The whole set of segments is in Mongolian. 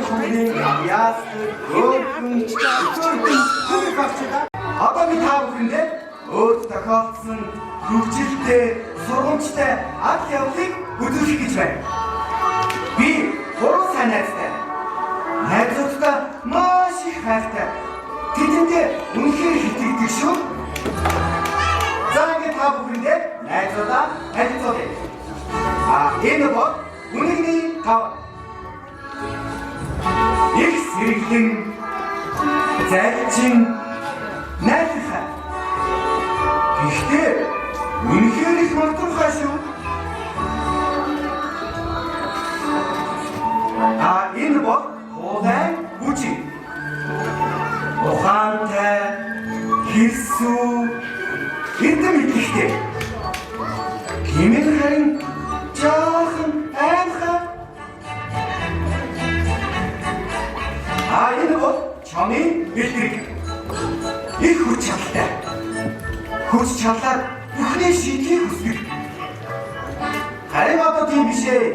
хүний яасны одоо би та бүхэндээ өөр тохиолдсон хөгжилтэй, сургамжтай ад явдлыг үзүүлэх гэж байна. Би гурван сайн найзтай. Найзуудтай маш их хайртай. Тэдэндээ үнэхээр итгэдэг шүү. За ингээд та бүхэндээ найзуудаа танилцуулъя. Энэ бол үнэний тав. Их сэргэлэн зайлчин найзхаа. Гэхдээ үнэхээр их мартамхай шүү. Энэ бол хулайн хүчин. Ухаантай, хэрсүү, эрдэм итгэхтэй. Гэмээр харин жаахан аймхаа. Энэ бол чамын бэлтгэг. Их хүч чадалтай. Хүч чадлаар бүхний шийдгийг хүсдэг. Харин одоо тийм биш ээ.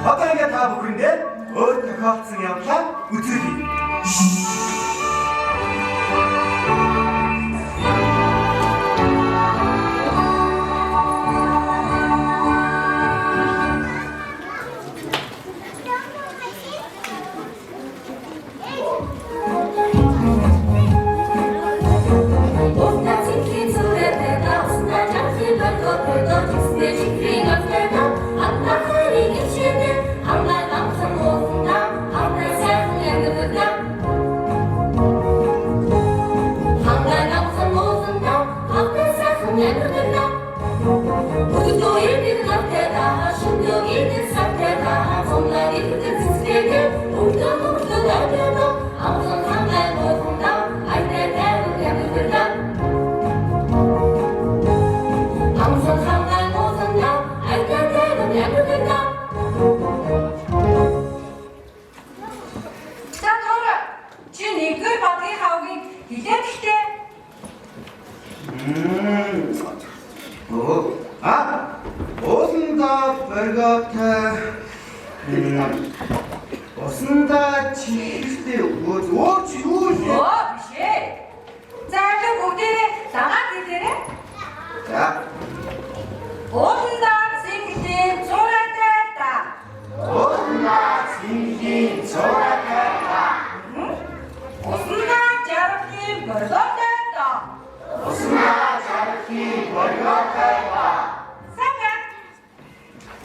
Одоо ингээд та бүхэндээ өөр тохиолдсон явдлаа үзүүлье. Усандаа чихтэй өгөөд өөч юу вэ? Биш ээ. За яг бүгдээрээ дагаад идээрэй. За. Усандаа сингийн цораатай та. Усандаа сингийн цораатай та. Усандаа жаргахын борготой та. Усандаа жаргахын борготой та. Сага.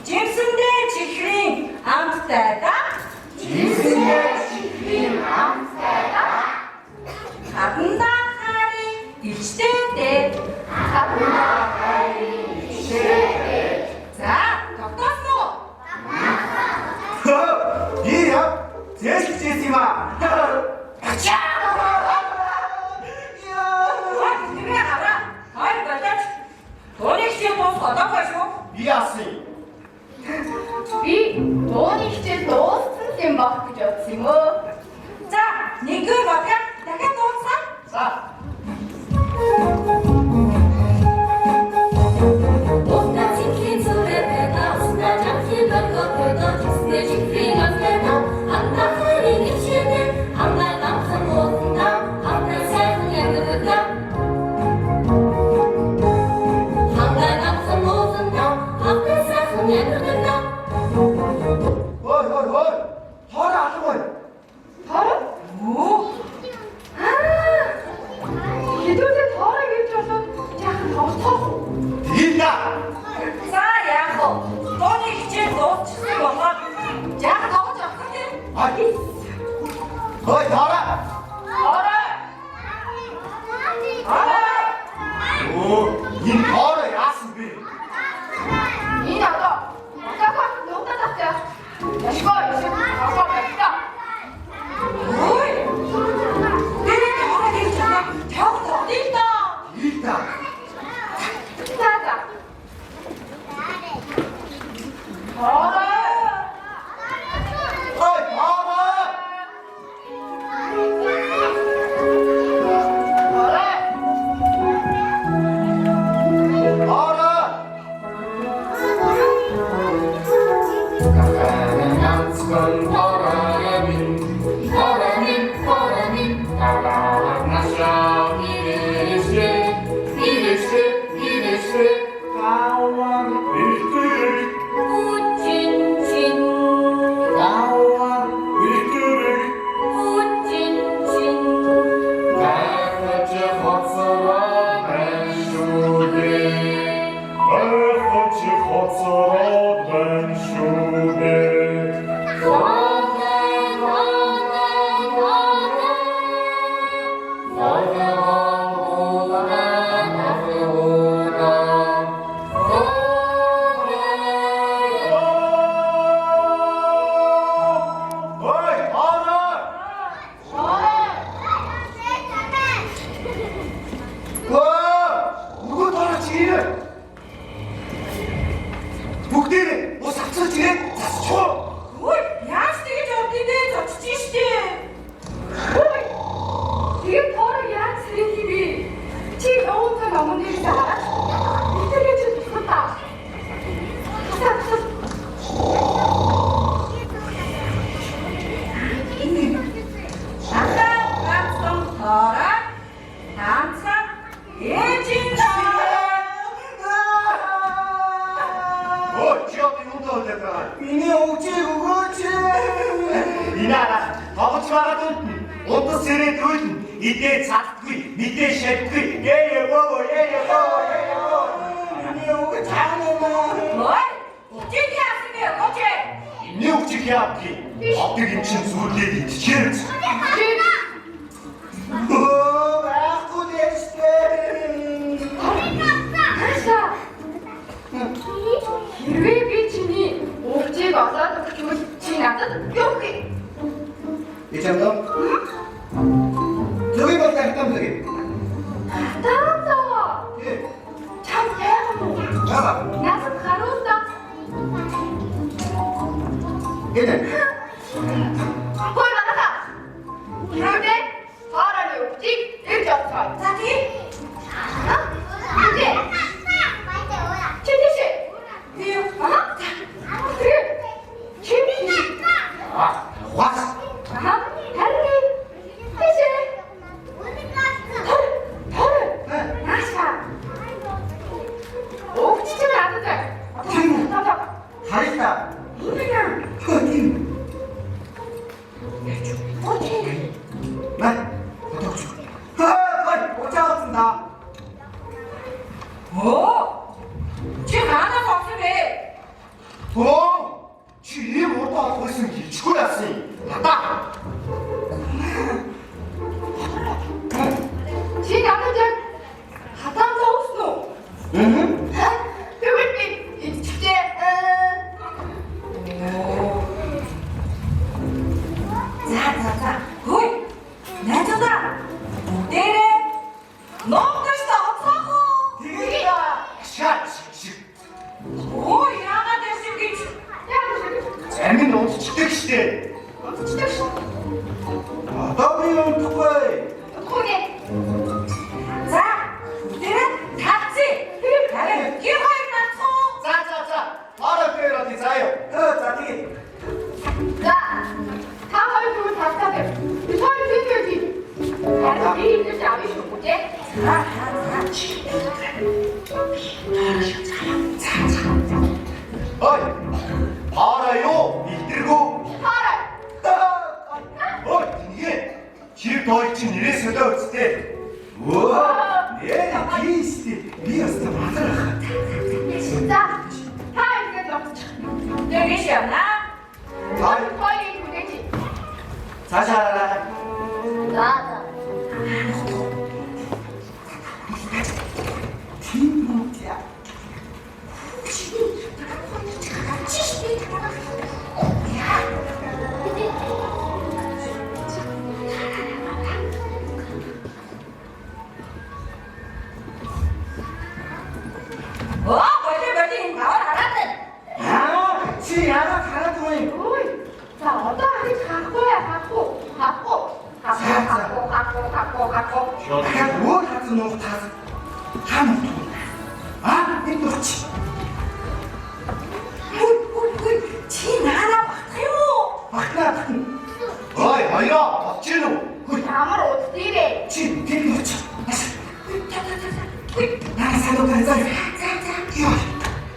Жимсэндээ чихрийн амттай та. Жимсэндээ чихрийн амттай та. Хатандаа харин ичтэйтэй. Хатандаа харин ичтэйтэй. За, тогтоосон. Яа, зэсчээс юм аа. Ачаа. Яа, хараа. Хай бадач. Тооны хичээл дуусгаад шүү. Би яасан? Би тооны хичээл дууссан юм баг гэж бодсон юм уу? За, нэгдүгээр батга дахиад дууссан. За. Хой. Хоороо алгавай. Хоороо? Оо. Хэдүүлээ хоороо гэж болоод яахан тоглох. Тийна. За, яах вэ? Тооны хичээл дуусчихсан болоод яах тоглож авах юм? Хой, хоороо. Оо, энэ хоороо яасан бэ? Энэ одоо матафак нуудад авчаа. Яшгүй аваа байна. Ой. Энэ хоороо гэж чамаа тавтаа дийта. Ийта. Тата. Хоороо. Хой, хоороо.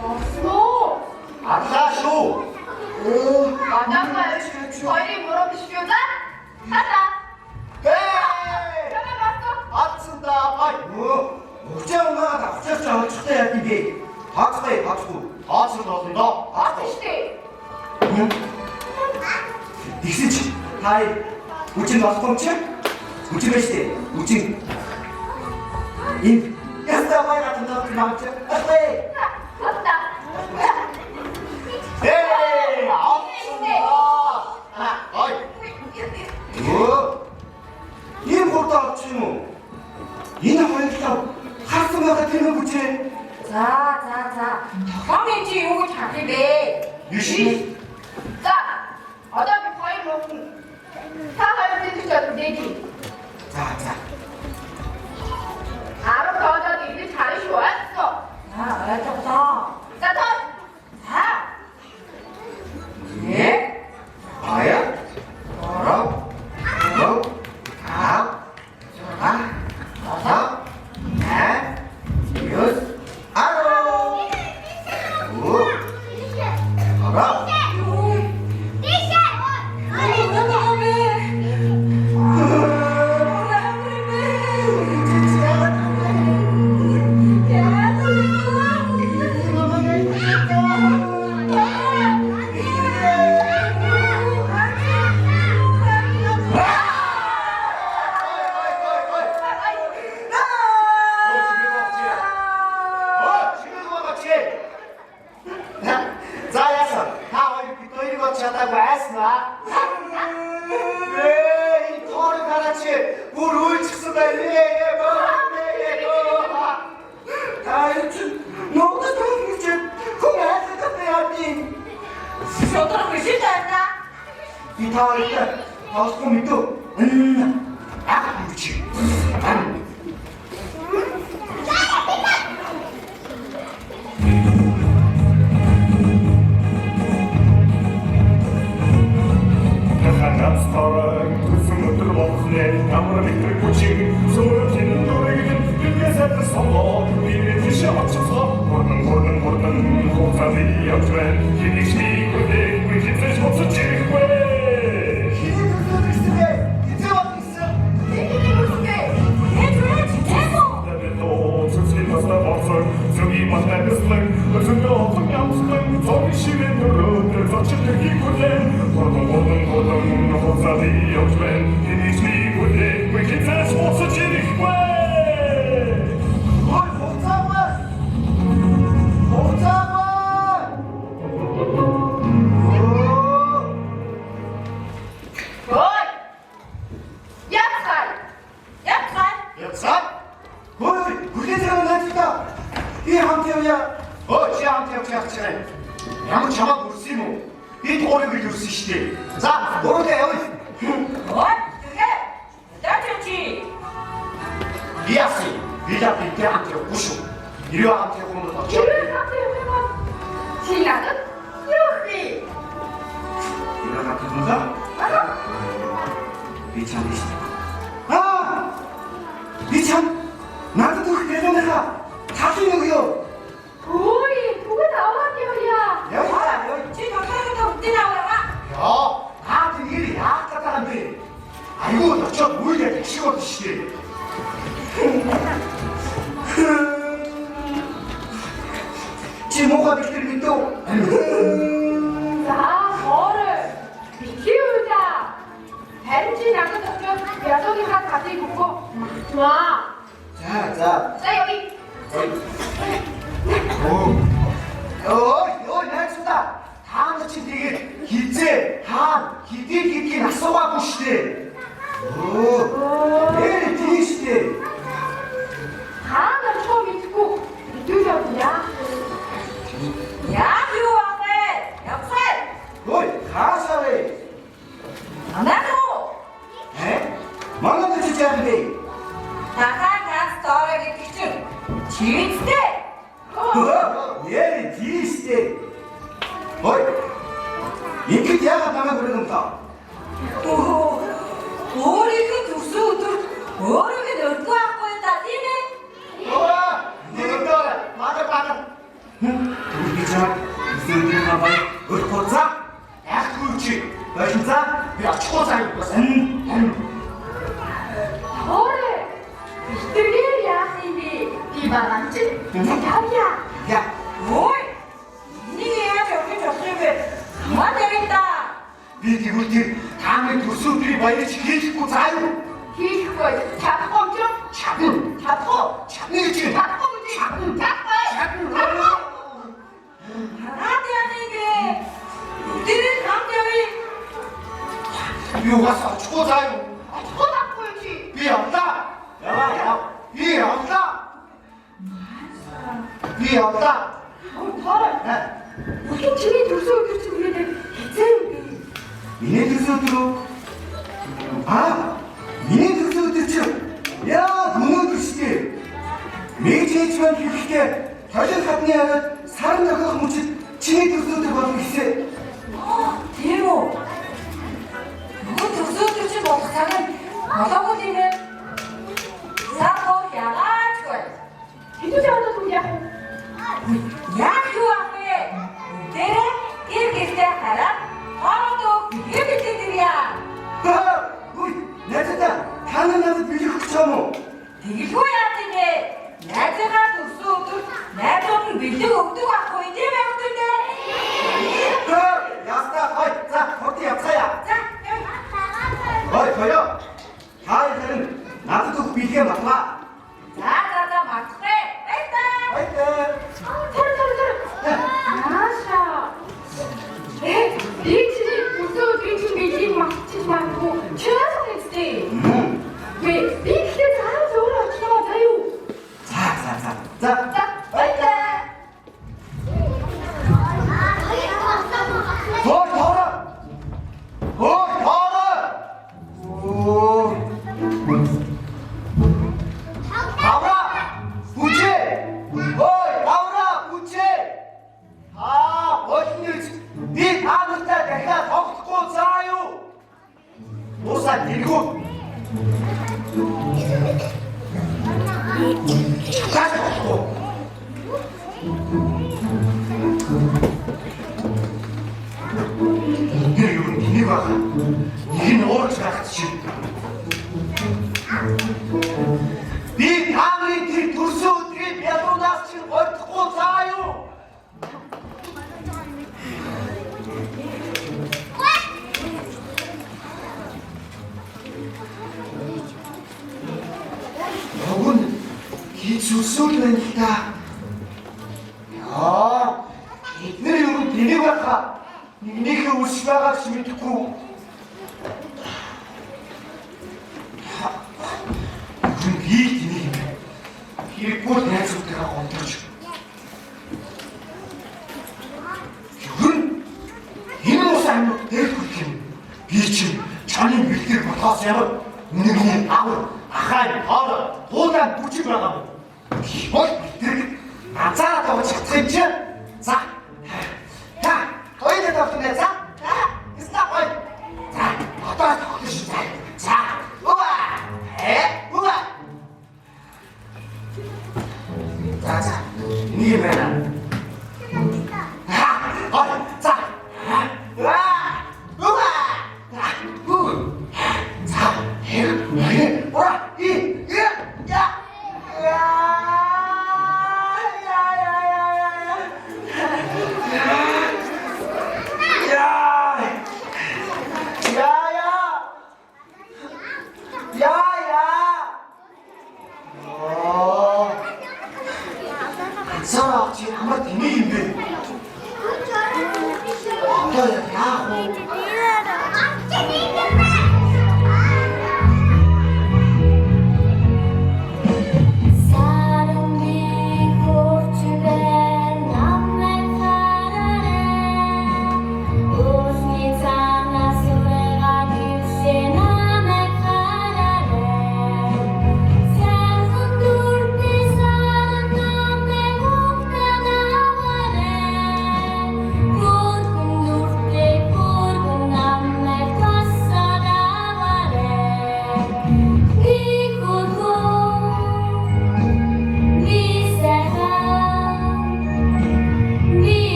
Осмо. 알라쇼. 바닷가에 저희 물어보십시오자. 하자. 네. 그러면 봤어. 아친다. 아이고. 목장마다 후적장 축대야 이게. 박수에 박수. 아친다. 아시시대. 응? 닉슨치. 하이. 우친 와서 꽁치? 우친 몇시대? 우친. 인. 야스다 마이 같은 너 그만치. 아스테. 맞다. 네. 아친다. 아이. 뭐? 이 뭘도 없지 뭐. 이 나와야 기다. 하스마가 되는 거지. 자. 형님지 요거 자기네. 유시. 자, 어차피 과일 먹고 사과를 드셔도 되지. 자. 바로 겨자도 이제 잘 쉬었어. 알았어. 자, 턴. 자. 예? 아야? 뭐라? 아? 아? 유스? 아로? 오? 알아? 저더러 글씨도 않나? Чак, зүйдийн хавай өрхөцаа. Яхгүйчи. Баярлалаа. Би очихгүй сайн болсон. Хоорой. Бэлтгэр яах юм бэ? Би баган чи. Тавья. Я. Ой! Нэг яаж явж болох юм бэ? Маа дэрэгдээ. Би тэгвэл таамаг төсөөдрийг баярч хийхгүй заяа. Хийхгүй. Чадахгүй ч юм. Чадахгүй. Чадна гэж. Чадахгүй гэж. Чадахгүй. Хараад яах юм бэ? Тэр хамт явъя. Би угаас очихгүй заяа. Очихгүй байхгүй чи. Би явлаа. Яваа. Би явлаа. Би явлаа. Хоорой. Бүхэн чиний төрсөн өдөр чинь тэгээд хэзээ юм бэ? Миний төрсөн өдөр. Миний төрсөн өдөр чинь яа өнөөдөр шүү дээ. Нэг чийж маань хэлэхдээ толин хадны хараад сар нөхөх мөчид чиний төрсөн өдөр болох гэсэн. Тийм үү? Нөгөө төсөөдөр чинь болох цагаан болоогүй юм бэ? Сахар яагаад вэ? Хэдүүл яваад үгүй яах вэ? Яах юу ах вэ? Тэр гэртээ хараад хоорондоо бие бэлдээдэрья. Үй, найзаа та надад бэлэх гэж юм уу? Тэгэлгүй яах юм бэ? Найзаагаа төрсөн өдөр найзууд нь бэлэг өгдөг байхгүй тийм ээ өгдөө. Ястаа хой, за хот явцгаая. За. Ой, хоёо. Хаалт надад өг бэлгээ маглаа. За мартахгүй. Баярлалаа. Баярлалаа. Тэр. Нааша. Би чиний төрсөн өдрийн чинь биеийг магтчих магадгүй. Чанаас үнэстэй. Би ихтэй цааш өөр очихоо таяа. За. Баярлалаа. Хой, хоороо. Оо. Авра! Бүжээ! Ой, авра, бүжээ! Болнич. Би таамагтай дахиад тоглохгүй заа юу? Уусаа дэргүү. Чаашгүй. Нэг баг. Нэг нь уурч гарах чинь. Би таамын тэр төрсөн өдрийн бялуунаас чинь гордохгүй заа юу? Огон хийцүүлсүүл байна л да. Эдгээр юм тэнийг байхаа. Нэгнийхээ үс байгаа ч мэдэхгүй. Хүн бий тэнийг хэрэггүй найзуудтайгаа гомдож. Энэ ус амьд дээлхүрх юм. Би чинь чаны бэлтэр болохоос ямар үнэний авар, ахаа, хоол, дуудан бүжиг байгаа юм. Бол бэлтэрийг ганцаараа тавж чадах юм чинь. За. Хоёроо тавтана за. Стап. За. Хотоо тавтана шүү. За. Уа. Уа. За. Нэг байна. За.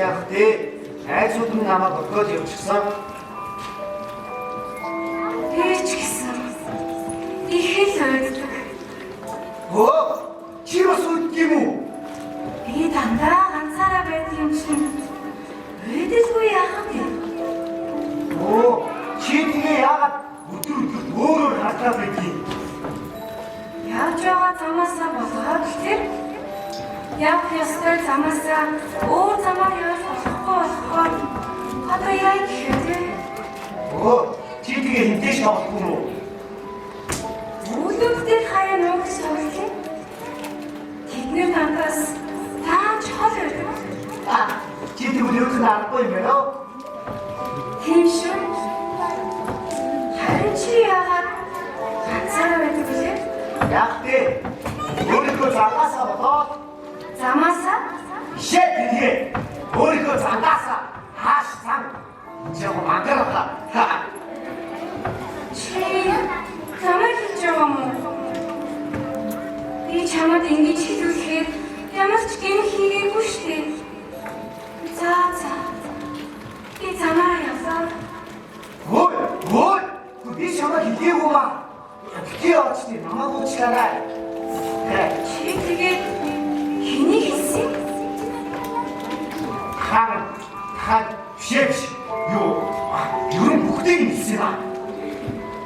яах вэ? Айцууд нь намайг өгөөд явчихсан. Тэгэж гисэн. Их л ойддаг. Оо, чи бас үдг юм уу? Би дандаа ганцаараа байдаг юм чинь. Ойдэлгүй яах вэ? Оо, чи тэгээ яагаад өдөр өөрөөр хатаад байдгийг? Яаж байгаа замаасаа болгоод тэр явах ёстой замаасаа өөр замаар явах болохгүй болохоор одоо яа гэхээр Оо, чи тэгээ хинтэйч тоглохгүй юм уу? үүлүүдтэй хаяа нуух шоолхи. Тэдний надаас тааж хол байдаг. Чи тэгвэл юу ч аргагүй юм байна уу? Тийм шүү. Харин чи яагаад ганцаараа байдаг вэ? Яах вэ? Өөрийнхөө замаасаа болоод Замаасаа? ишээ тэргээ өөрийнхөө замаасаа хааш зам. Жоо мангараа. Чи намайг хийж байгаа юм уу? Би чамд ингэж хэлүүлэхээр ямар ч гэм хийгээгүй шүү дээ. За. Би замаараа явлаа. Ой, би чамайг хэлээгүй ба. Битгий очтой намайг уучлаарай. Чи тэгээд хэнийг хэлсэн? Хан шивш юу? Юу бүгдийг хэлсэн ба.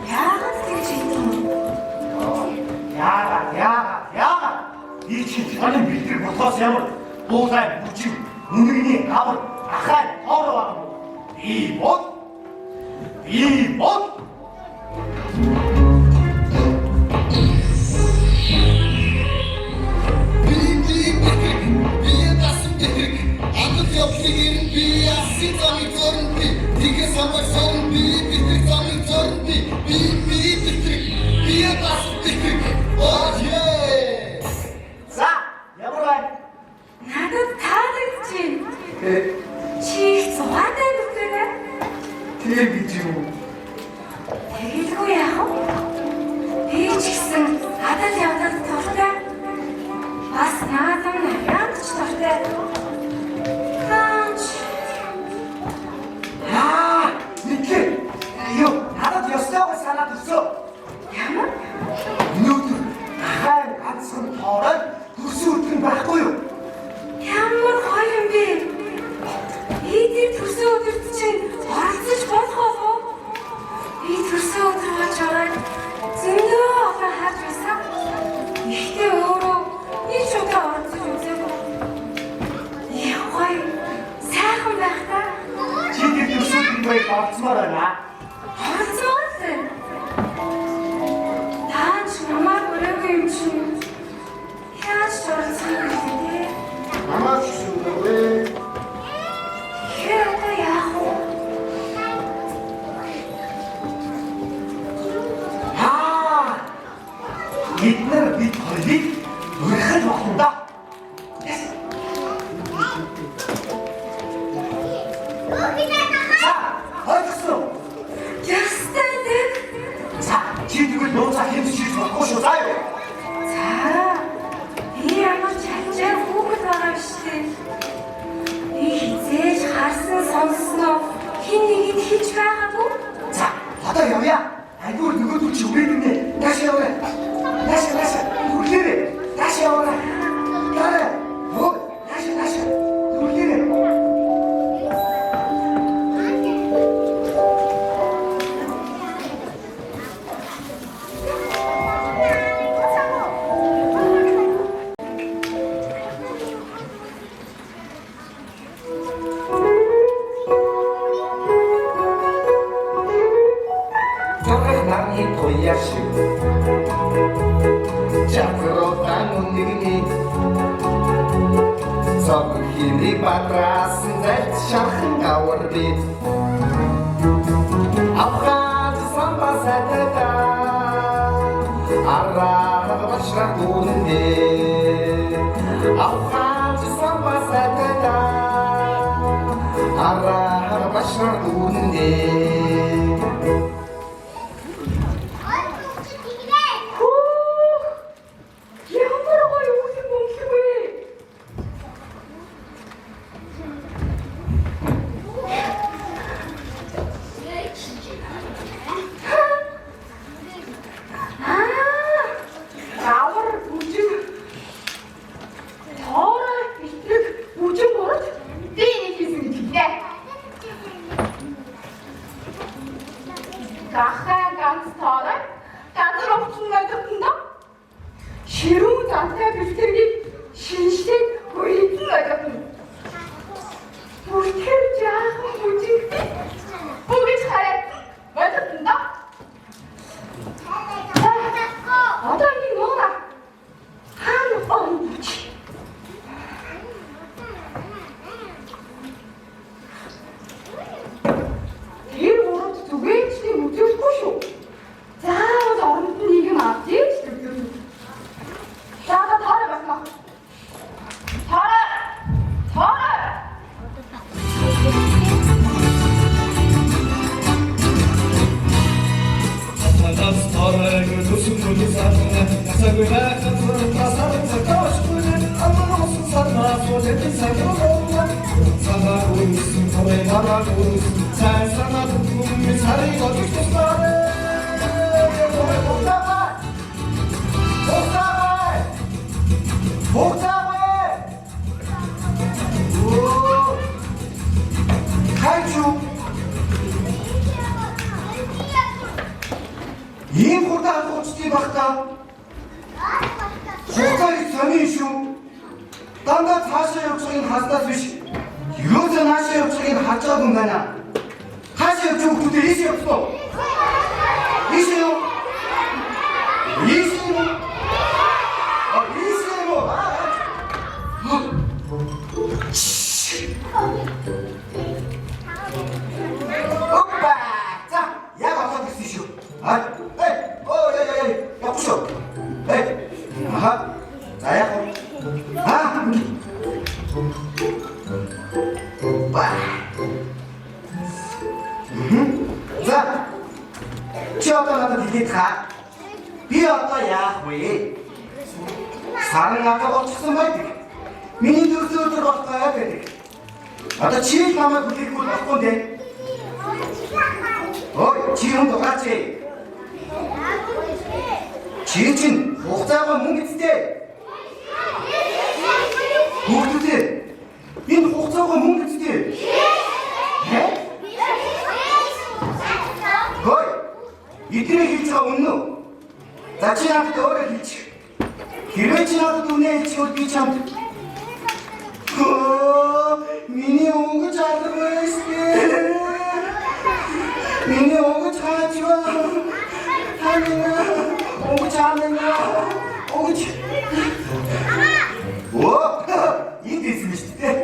Яагаад тэгж хэлсэн? Яагаад? Би чи танин бэлтгэх болохоос ямар дуулай бүжиг үнэгний авар ахаа тоороо баг. Би бод. За, ямар байна? Надад таалагдчихэв. Чи их зугаатай бүтээгэй. Тэр гэж юу? Тэгэлгүй яах вэ? Би ч гэсэн адал явдал туртай. Бас наадам нарийнч туртай. Ганч. Никэ. Юу, надад ёстойгоо санаад өсөө. Ямар? Өнөөдөр хаан ганцхан тоорой төрсөн өдөр байхгүй юу? Ямар гоё юм бэ? Эдгээр төрсөн өдөрт чинь оролцож болох уу? Би төрсөн өдөр болж ороод зөндөө олон харж байсан. Ихтэй өөрөө нэг ч удаа оролцож үзээгүй. Их гоё. Сайхан байх та. Чи тэр төрсөн өдрийг орцмоор байна. Оролцоо л. Таач намайг өрөөгүй юм чинь. Яаж ч оролцох юм бэ? Намаа зүсэвэ. Тэгэхээр одоо яах вэ? Бид хоёрыг өрхөж болно да. За, ойлгосон. Ястай дээ. За, чи тэгвэл нууцаа хэмж хийж болохгүй шүү заа юу? За. Би ямар чалчаа хүүхэд байгаа биш үү? Би хизээж харсан сонсноо хин нэгэд хийж байгаагүй. За, одоо явъя. Айгуур нөгөөдөл чи үрээдэнэ. Дааш яваа. Дааш. Үргэлээ. Дааш яваа. Яа. Оо, дааш. Үргэлээ. Батрасан зайд шахан гавар бит Авхад самбасатата Аррах башрах дурнде Авхад самбасатата Аррах башрах дурнде ийм хурдан алхуучдын багта хугацааг сонин шүү. Дандаа цаашаа явж байгааг нь хаснаас биш. Юусаа наашаа явж байгааг нь харж байгаа юм байна. Хаашаа явж хүүхдүүдээ ийш явсан уу? Ийш юу? Ийш юу? Ийш юу? Опа! За, яг аваад ирсэн шүү. Явшоо. Аха. За яг. Опа. За. Чи одоо надад хэлээд хаа. Би одоо яах вэ? Саран надад болчихсон байдаг. Миний төрсөн өдөр болтгоо байдаг. Одоо чи намайг хүлээхгүй болохгүй дээ. Ой, чи юм догаач. Чи чинь хугацаагаа мөнгө эцтэй. Хүүхдүүдээ энэ хугацаагаа мөнгө эцтэй. Хөөе. Эдгээр хийж байгаа үнэн үү? За чи надад өөрөө хэлж. Хэрвээ чи надад үнэ хэлчихвэл би чамд миний өнгөж албаастай. Миний өнгөж хаачва. Ханина өнгөж ална. Өнгөж. Энд ирсэн биз дээ.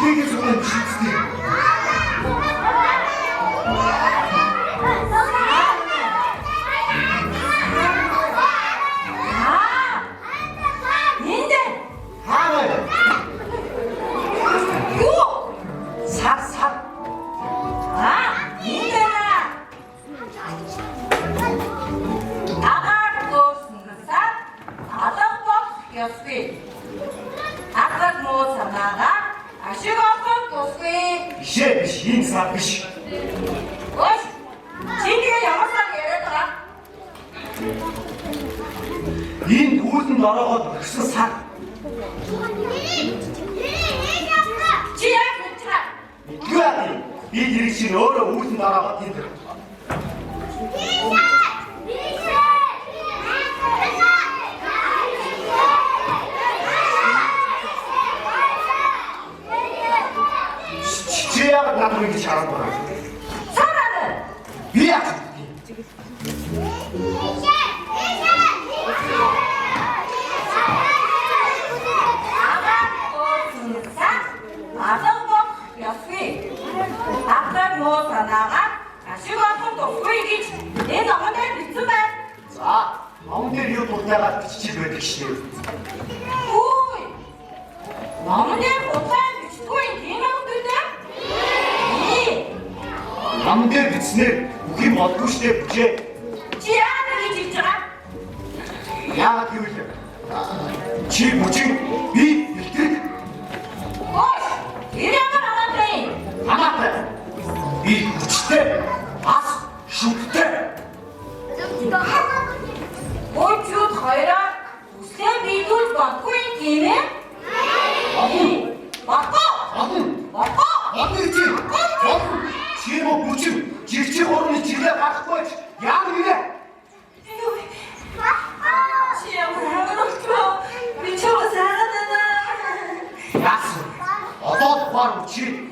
Үдээгээ суугаад шийдтий. Ийм сар биш. Ой! Чиний ямар сар яриад байгаа? Энэ үүлэнд ороогоод өгсөн сар. Чи яг мэдчихээ. Юу яа? Би хэрэг чинь өөрөө үүлэнд ороогоод тийм. Яг надад ингэж хараад байна. Цаараа. Би яах вэ? За, номон дээр юу дуртайгаад бичиж байдаг шээ. Үй! Номон дээр хутаа бичдгүй юм аа гэдэг. Номон дээр бичснээр бүх юм болдгүй штэ бичээ. Чи яагаад ингэж хэлж байгаа? Яагаад гэвэл чи бүчин би бэлтгэх Ой! Энэ ямар хамаатай? хамаатай. Би хүчтэй бас шүттэй. Ой чууд хоёроо үслээ бидүүл баггүй тийм ээ? Баггүй! Баггүй чи. Чи mo бүчин жигчиг орны чиглээ гарахгүй яа нэрэ? Чи ямар хамаатай? Би чамаа сайгаад байна. Яасан? Одоо баар чи.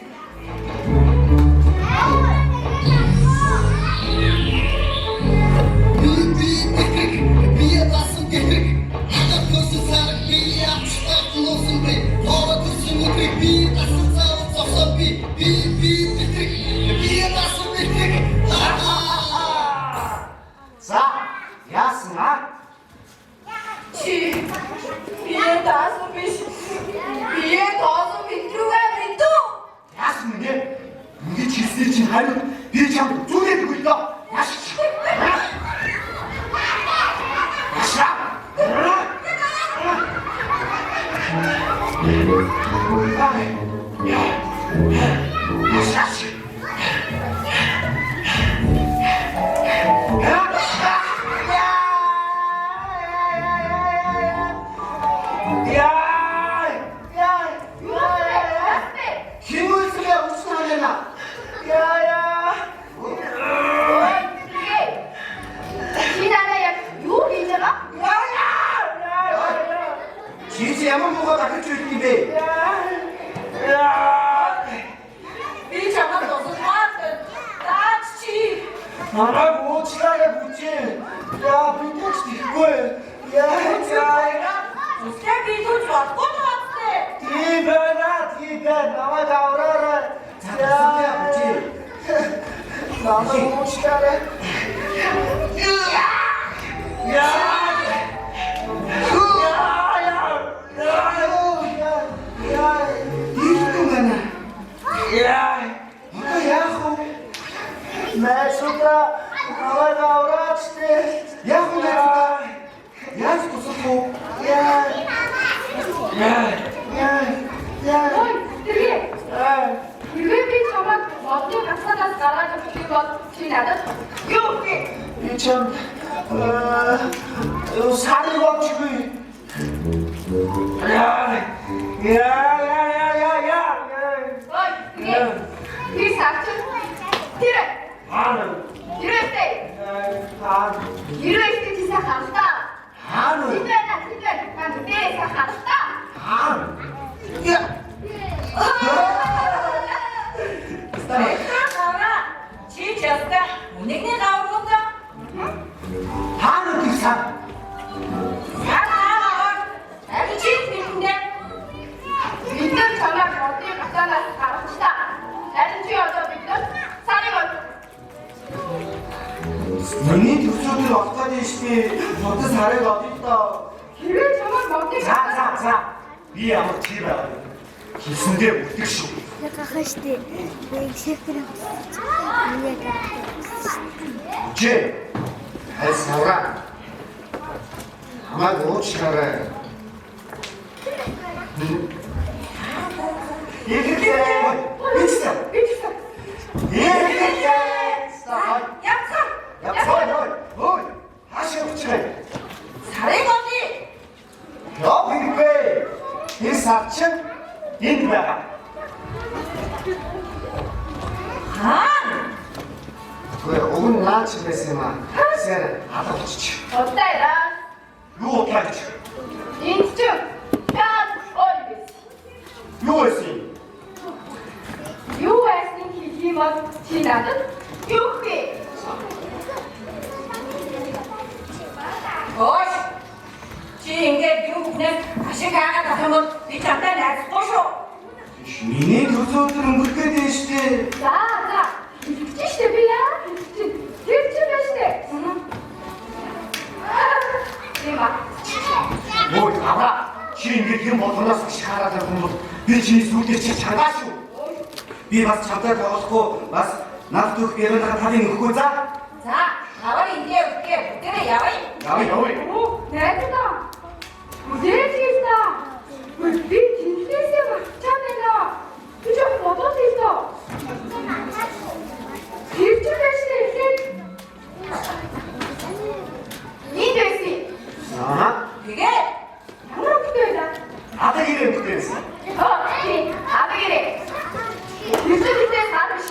За, яасан аа? Чи бие таасан биш. Бие таасан битрүүгээ мэдүү. Яасан бэ? Ингэж хэлсэн чинь хариу би чамд зүгээд өгөө дөө. Яаш. Яшаа. Ямар муугаа дахиж үлдэх юм бэ? Би чамд тусалмаар таач чи. Мараа уучлаарай бүчээ. Яа би ч тийхгүй. Яа. Үстэй бидүүл баггүй таастай. Тийм байна. Намайг авраарай. Яа бүчээ. Намайг уучлаарай. Ой, тэргээ. Хэрвээ би чамд модны гацаанаас гараад өгчих бол чи надад юу вэ? Би чам сарыг очгүй. Ой, тэргээ. Би сарч. Тэр. Тэрээ. Хэрвээ чи сахалта. Тиймээ. Манд би сахалта. Чи часта үнэгний гавруудаа Хаана тийсэн? Амин чи биндээ бид нар чамайг модны гацаанаас штэ. Модос хараг одоо. хэрвээ чамайг модыг За. Би ямар тийм аа. Хэлсэндээ үлдэх шүү. Яг хаштай. Нэг шефэр авчихсан. Яг авчихсан. Жи. Хайсараа. Хамаг уучлаарай. бичсэн. Сарын гоны энэ байгаа. Уг нь наач байсан юм аа. Сэр хадгалчих. Удаарай. Юу удаач? Энд ч гад ойс. Юу байсан? Юу байсан хийх юм бол чи надад юу хээ? Ой. Чи ингээд юу гэнэ ашиг хаагаад авах юм бол би чамтай найзахгүй шүү. Миний төсөө өдөр өнгөрөх гэдэг штэ. За. Чи би яа? Тэр чи бэштэй. Эма. Ой, аваа. Чи ингээд юм болгоноос биш хараад байгаа юм бол би чиний сүлдээ чи чангаа шүү. Би бас чамтай тоглохгүй бас нав дөх ярилга талын өгөхгүй за. За, аваа ингээ өгөө. Тэр яваа. Яваа. Оо, найдаа. Үдээжийста. Би тэнхээсээ багчаад байна. Би ч бодож ийста. Тэр чи бэштэй ихэд. Энд байсан. Аа. Тэгээ Ямар өгдөө даа? Ата гэрээ өгдөөс. Абэгэрээ. Тэсэлтэй сарвш.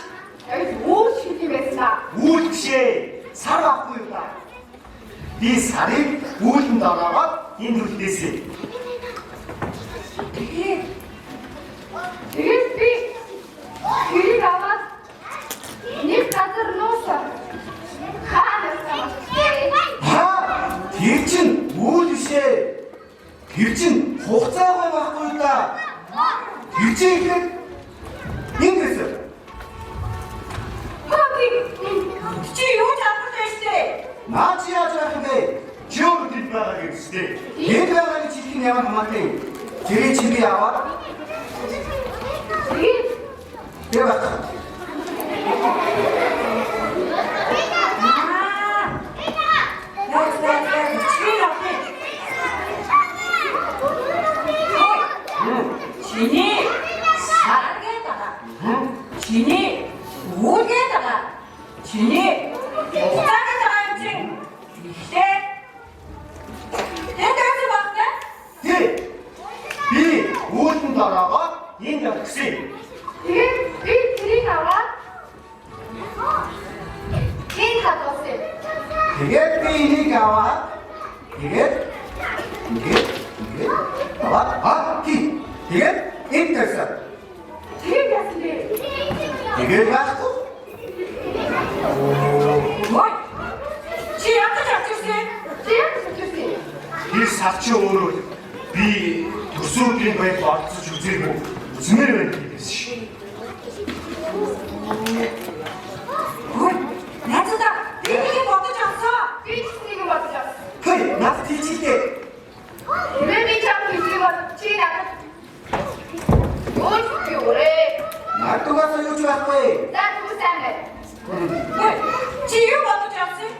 Өөс шиг юм байна. Үйл бишээ. Сар авахгүй юу та? Би сарыг үүлэнд ороод энэ үлдээсэй. Тэгээд би хэрэг аваад нэг газар нуусан. Хаанаас Тэр чин үйл бишээ. Тэр чин хугацаагаа байхгүй юу та? Тэр чин ихэд ингэс. чи юу чадвар дэжтэй? Наа чи яаж байх юм бэ? Чи өөр дэд байгаа гэвчтэй. Дэд байгаа гэж хэлэх нь ямар хамаатай. Тэрийг чи би аваад тэр бат. Чиний саргээ дага. Чиний үүгээ дага. Чиний уцаагаа дага юм чинь. Ихтэй. Тэнд байсан багтаа? Тий. Би үүлэнд ороогоо энд явчихсан. тэгээд би тэрийг аваад энэ хадгалсан. Тэгээд би энийг аваад тэгээд аваад тэгээд энд тавьсан. Тэгээд яасан бэ? Тэгээд яахгүй. Ой. Чи яагаад авчихсан? Би савч өөрөө би төсөөдрийн байд орцож үзээгүй үзмээр байна гэсэн шиг. Ой. Надад би нэг бодож авсан. Би ч нэг юм бодож авсан. Хөөе, наад тийчтэй. Би чам хийх бол чи надад юу вэ? Наагаас юу ч байхгүй. За түгсэн бэ. Ой. Чи юу бодож авсан?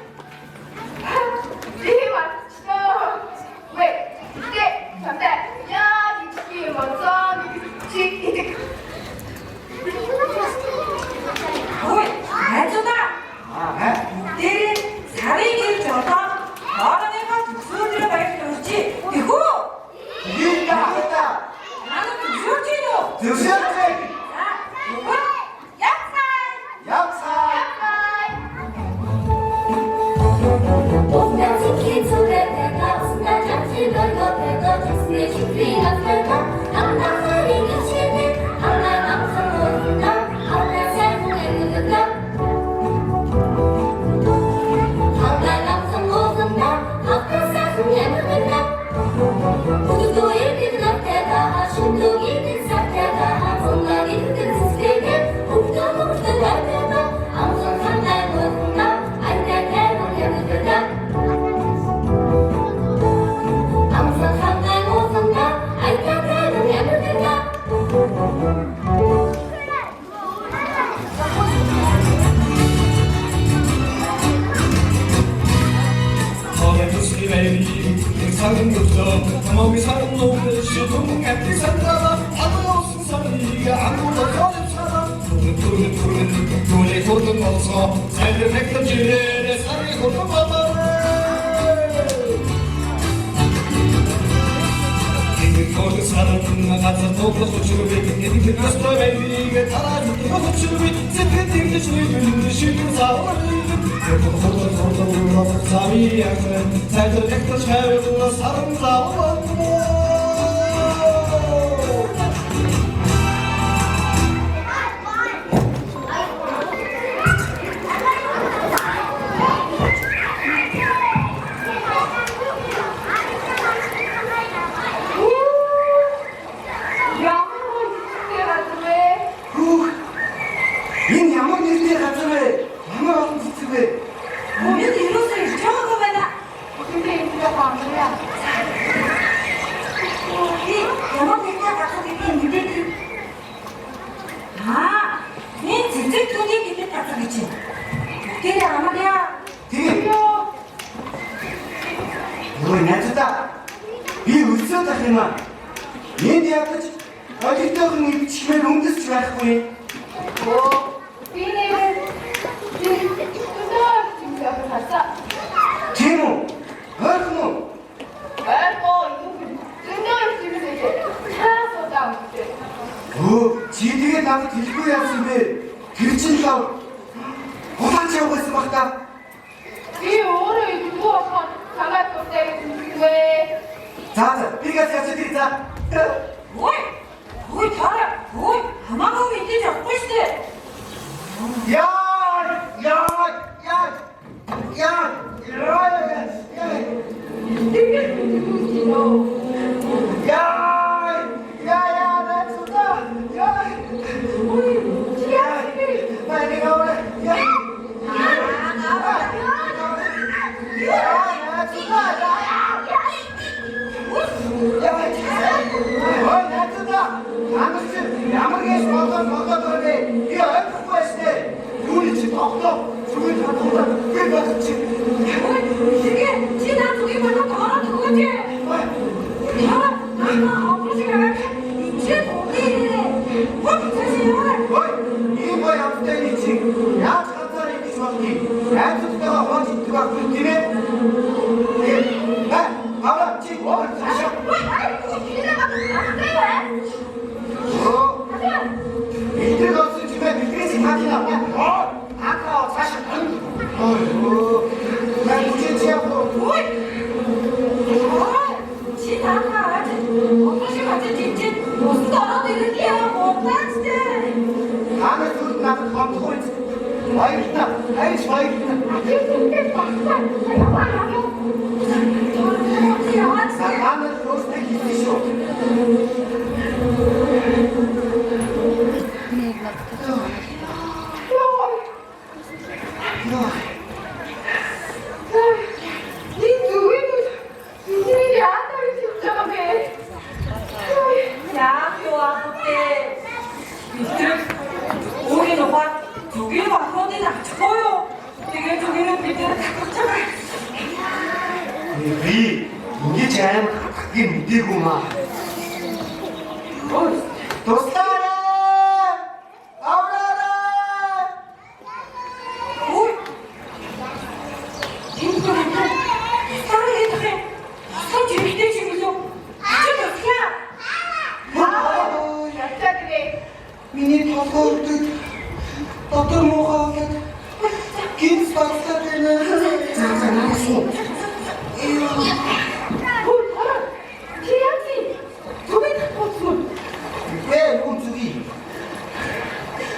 Би мартчихсан. Вэ. Тэ чамтай яа чи модсон чи идэх. Ой. Надад Аа. тэр сарын ирж одоо хоороныхоо төсөөдрөө баяр хүрчи. Тэгвэл Тэгээд та надад зүрч юм уу? зөвшөөрэй. За. Явцай. Явцаа. Бай. 이상은 없어 마음이 사는 놈들 시동 같은 산다라 아무 없은 사람이가 아무도 거듭잖아 푸른 돈이 도둑 없어 살들 백던지를 내 살이 호도 봐봐라 모든 사람은 가서 똑똑 고추비 이렇게 가서 맹비가 달아주고 고추비 세트팅 주는 쉬는 사람은 호도 울어서 잠이 약은 살들 백도 채우고 사람 나오고 Энэ ямар нэртэй газар вэ? Ямар олон цэцэг вэ? Өмнө нь юусоо ирж байгаа байна. 근데 이거 방송이야. Ямар нэртэй газар гэдгийг мэдээд. Энэ цэцэг түүний гэдэг газар гэж юм. Тэр амарья. Тэгээ. Ой, найзаа. Би өсөөд ах юм аа. Энд ядаж олигтойгон ивчмээр үндэсч байхгүй. 비닐은 진짜 갔어. Тийм үү? Хойхон уу? 말고 이거 증명할 수 있는 이제 찾아서 나오지. Чи тэгээд надад хэлгүй яасан бэ? Тэр чинь лав. Хулаач явах гэсэн баг та. 이 오늘 누가 강할 건데 왜? За, бигээс яцдаг за. Ой, тараа. Ой, хамаагүй мэдээж авахгүй шүү дээ. Ямар гэж бодоод байна. Би ойлгохгүй байна. Юуны чи тогтоо. Зүгээр бодоод би бодож чи. Ой, sige, чи наа зүгийн болоод ороод өгөөч. Яа, наа авчихаа. Чи үгүй. What is Ой, ийм бай амтай чи. Яаж хатаар ингэж болдгийг. Айцтайгаа хооч идэх байхгүй тийм ээ. Аваа чи өөр цаашаа. ой, Идрэг олсон чимээ бидрээс хатина. Акаа цаашаа гэн. Мэн чи явах. Ой. Чи наа 어떠시 같은 진짜 무슨 떨어지는데요? 못하지. Ханаа зүрд надад хомдох үз. Баярлалаа. Хайж баярлалаа. 이게 막상 야마야마. Ханаа өөртөө хийсэн шүү. Би ингэж аим хатгийг мэдээгүй маа. Тустаарай! Авраарай! Ой. Энэ хэрэг старый гэдэг. Сож ихтэй шиг юу? Чи басна. яб자들이 Миний толгойд дотор муухай гинс багтаад байна. За наашу. 기야지 두개 탔어. Хүн зүгий.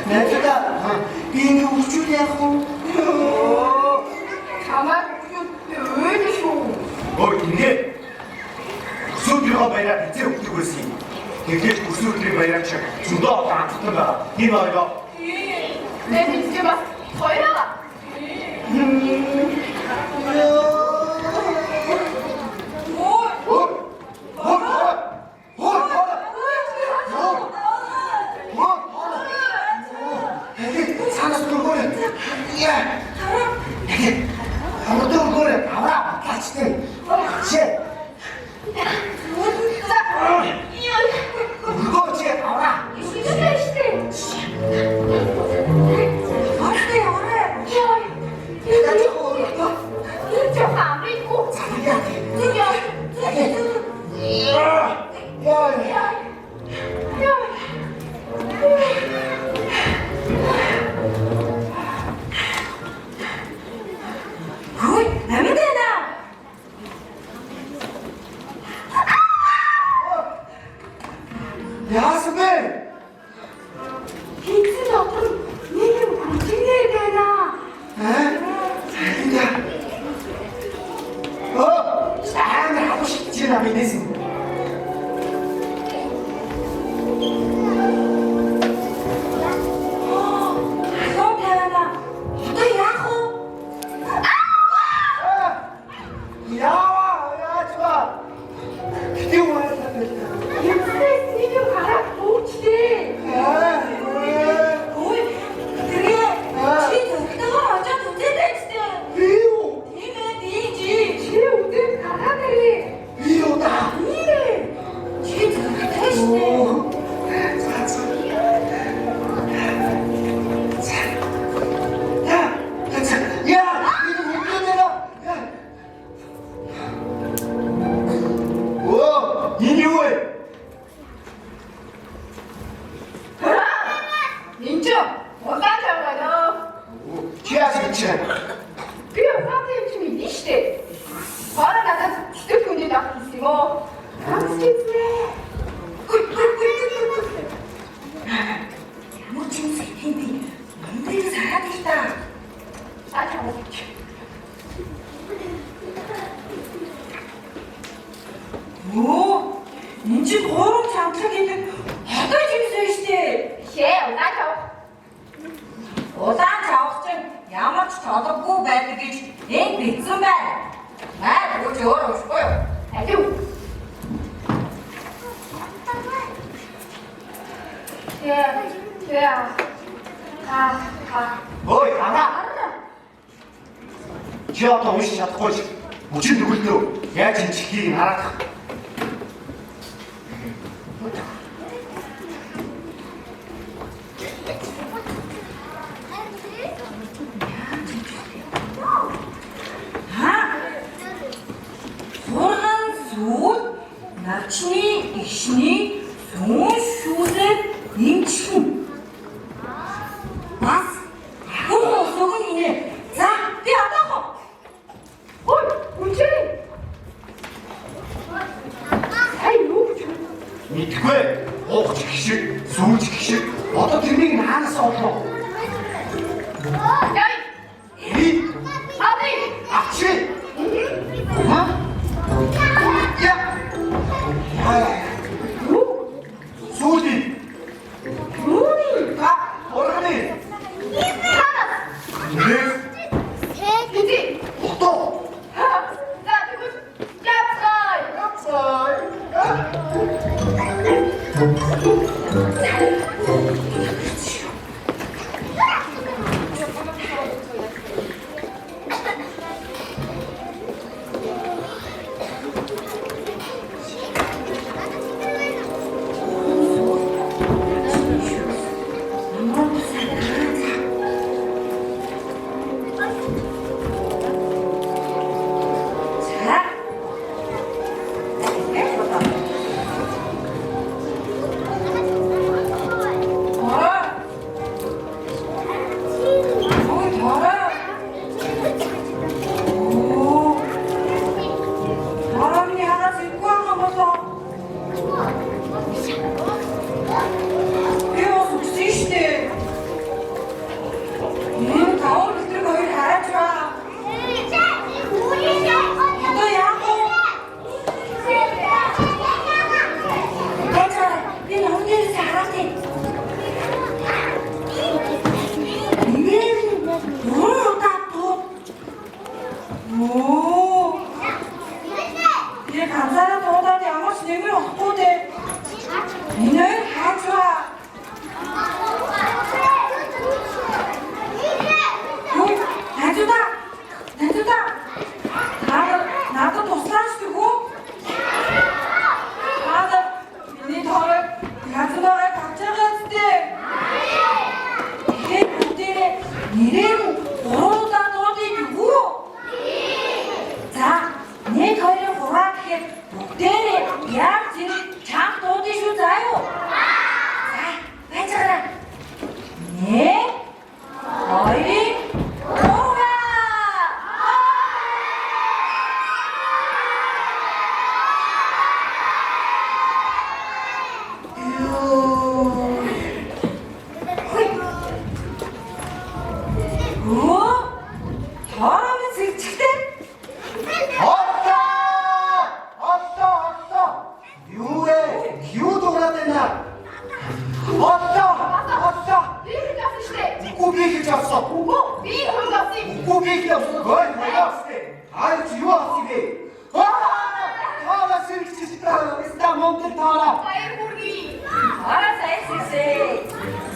Найзаа би ингэ өвчүүл яах вэ? 가만 왜 이러셔? Ингэ өсөөдрийнхөө баяраар хизээ өгдөг байсан юм. Тэгээд өсөөдрийн баяраар чи зөндөө даацсан байгаа. Тийм ойлоо. 내 민지 막 더해라. Санаас дөргөөр. Яа. Хамаатай дөргөөр. Аваа. Гачтай. Чи. Энд битсэн байна. Наа бүгд өөр уухгүй юу? Алив. Ой, ана. Чи одоо уншиж чадахгүй ч бүжиг нүгэлтөө яаж энэ чихийг харах. Сурган сүүл навчны ишний сүүн шүүсээр нэмчихэн. Бас ахын усуг нь инээ. За би одоохоо. Ой, үнчээ. Ай юу гэж. Мэдгүй. Уух чих, сүүж чих. Одоо тэрнийг наанаас олно. Яй. Би Аби. авчи. Ха? Я. Сүүди. Ха? Оргоны. Нэ. Иди. Ото. За тэгвэл яцгай.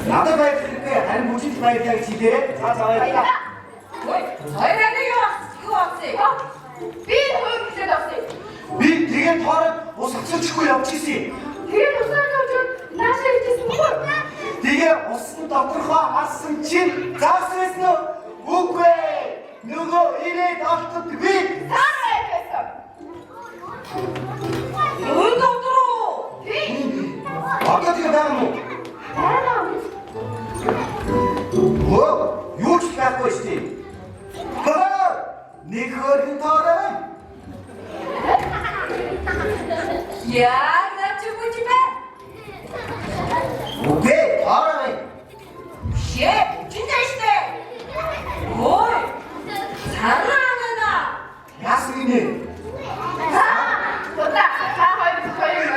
Надад баярлалаа. Харин бүжиг баярлалаа гэж хэлээ. За баярлалаа. Ой, хоёроо юу авсан? Би хөөглөд авсан. Би тэгээд хоороо ус авчирчихгүй явчихсан. Тэгээд усаа тавьж наашаа хийсэн үү? Тэгээ усны доторхоо харсан чинь заасан уу? Үгүй. Нөгөө ирээд олдод би. Сарай байсан. Ой, доктор. Би. Одоо тэгээ байгаа мó? Байна. Оо, юу ч байхгүй шүү. Хаа! Нэг хөргөн тоорой. Яа, начи бүжибэ. Үгүй, тоорой. Шээ, чинтэштэй. Ой. Санаана. Яасан юм бэ? Туда. Та хоёр байна.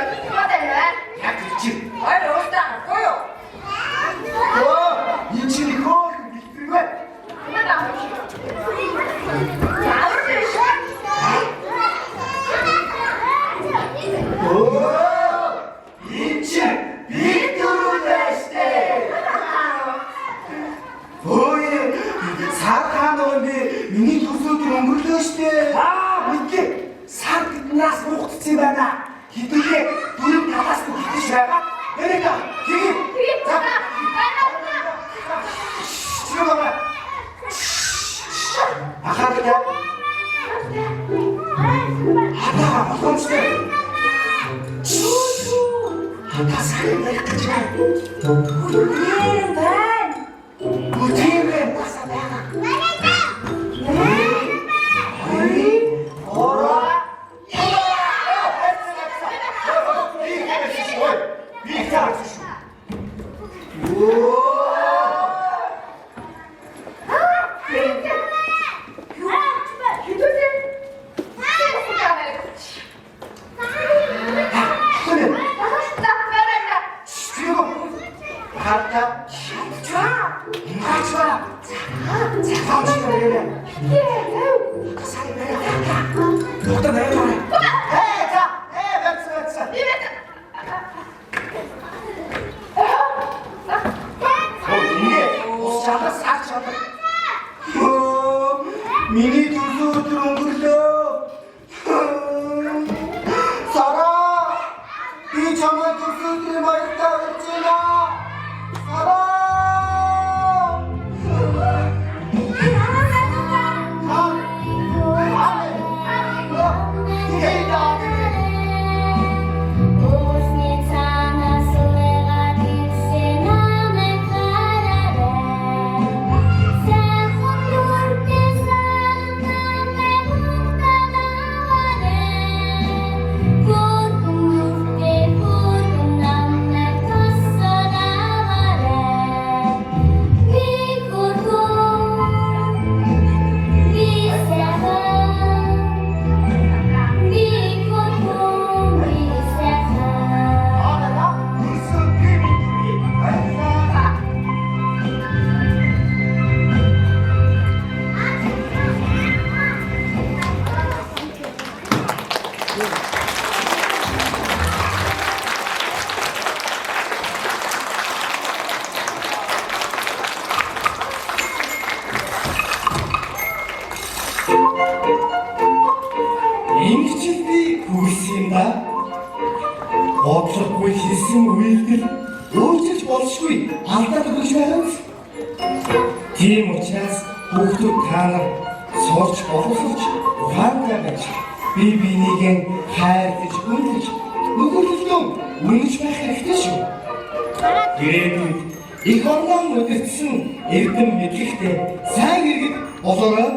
Яг чи. Ой, уустаа. Гойо. Оо, энэ чи хөргөн бэлтгэргүй. Надад авах. Сар хаана вэ? Миний төсөөдөр өнгөрлөө штэ. Мэдээ. Сар биднээс хугацсан юм байна. Хэдүүлээ дөрөв талаас нь хитэж байгаа. Тэрийг тэгээд Чигээ. Ахаад яа. Хатаа болохгүй. Хатаа сайн байх гэж байна. Үгүй байна. Бүтээмээ баса байгаа. Миний төсөөдөр өнгөрлөө. Сараа. Би чамайг төсөөдрийн баяртаа урьж байна. Сараа. Бодлогогүй хийсэн үйлдэл өөрчилж болшгүй алдаад өгч байгаа юм. Тийм учраас хүүхдүүд та нар сурч боловсрч ухаантай байж бие биенийгээ хайрлаж хүндэж өгүүлэлтөө үнэж байх хэрэгтэй шүү. Ирээдүйд их орлон өдөртсөн эрдэм мэдлэгтэй сайн иргэд болоорой.